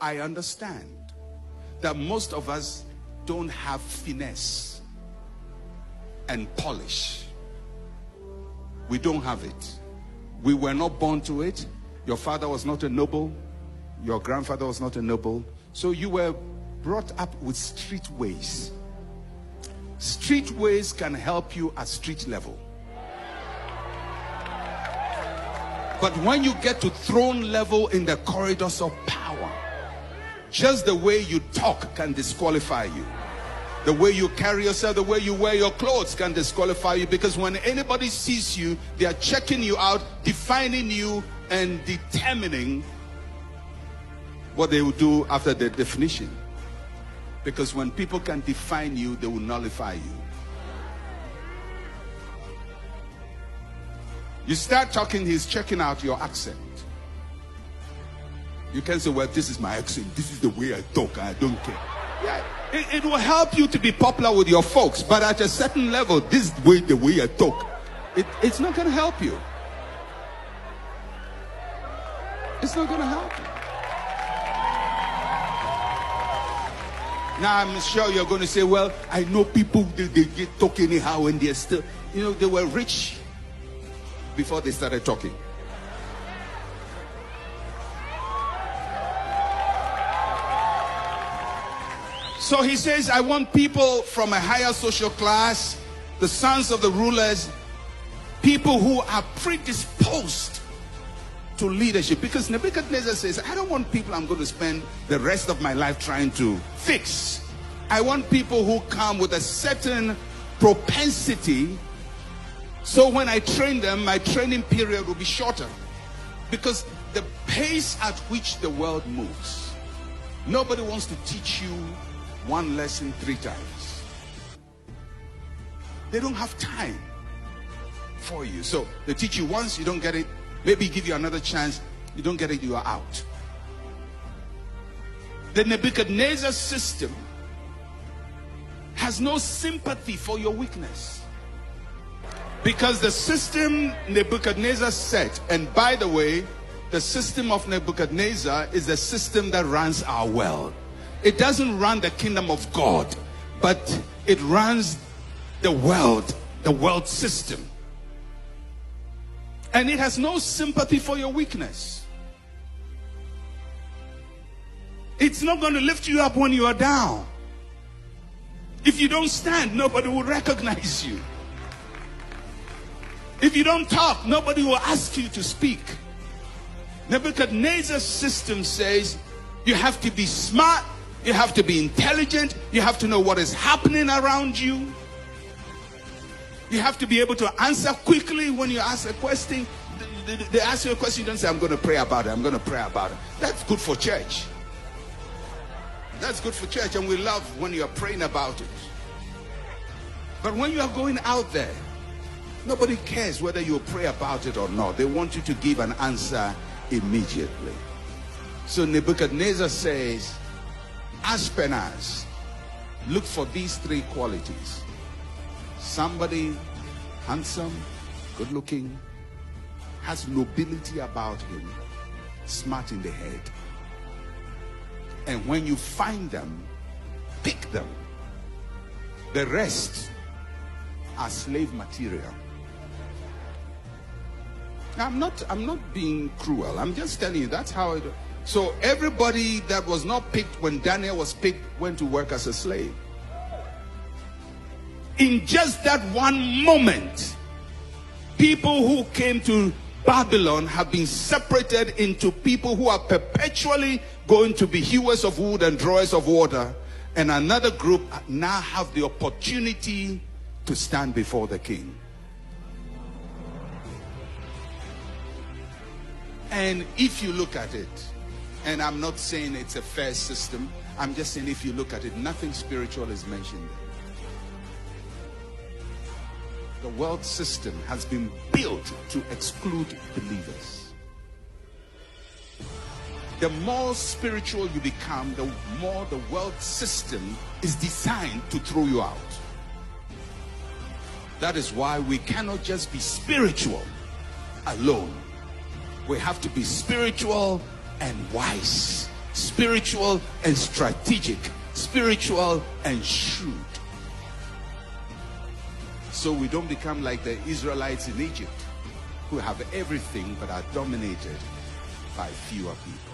I understand that most of us don't have finesse and polish. We don't have it. We were not born to it. Your father was not a noble. Your grandfather was not a noble. So you were brought up with street ways. Street ways can help you at street level. But when you get to throne level in the corridors of power, just the way you talk can disqualify you. The way you carry yourself, the way you wear your clothes can disqualify you, because when anybody sees you, they are checking you out, defining you, and determining what they will do after the definition. Because when people can define you, they will nullify you. You start talking, he's checking out your accent. You can say, well, this is my accent. This is the way I talk. I don't care. Yeah, it will help you to be popular with your folks. But at a certain level, this way, the way I talk, it's not going to help you. It's not going to help you. Now, I'm sure you're going to say, well, I know people, they talk anyhow and they're still, they were rich before they started talking. So he says, I want people from a higher social class, the sons of the rulers, people who are predisposed to leadership. Because Nebuchadnezzar says, I don't want people I'm going to spend the rest of my life trying to fix. I want people who come with a certain propensity, so when I train them, my training period will be shorter. Because the pace at which the world moves, nobody wants to teach you one lesson 3 times. They don't have time for you. So they teach you once, you don't get it. Maybe give you another chance, you don't get it, you are out. The Nebuchadnezzar system has no sympathy for your weakness. Because the system Nebuchadnezzar set, and by the way, the system of Nebuchadnezzar is the system that runs our world. It doesn't run the kingdom of God, but it runs the world system. And it has no sympathy for your weakness. It's not going to lift you up when you are down. If you don't stand, nobody will recognize you. If you don't talk, nobody will ask you to speak. Nebuchadnezzar's system says you have to be smart, you have to be intelligent, you have to know what is happening around you. You have to be able to answer quickly when you ask a question. They ask you a question, you don't say, I'm going to pray about it, I'm going to pray about it. That's good for church. That's good for church, and we love when you are praying about it. But when you are going out there, nobody cares whether you pray about it or not. They want you to give an answer immediately. So Nebuchadnezzar says, Aspenas, look for these 3 qualities. Somebody handsome, good looking, has nobility about him, smart in the head. And when you find them, pick them. The rest are slave material. I'm not being cruel. I'm just telling you that's how it. So everybody that was not picked when Daniel was picked went to work as a slave. In just that one moment, people who came to Babylon have been separated into people who are perpetually going to be hewers of wood and drawers of water, and another group now have the opportunity to stand before the king. And if you look at it, and I'm not saying it's a fair system, I'm just saying if you look at it, nothing spiritual is mentioned. The world system has been built to exclude believers. The more spiritual you become, the more the world system is designed to throw you out. That is why we cannot just be spiritual alone. We have to be spiritual and wise spiritual and strategic, spiritual and shrewd. So we don't become like the Israelites in Egypt, who have everything but are dominated by fewer people.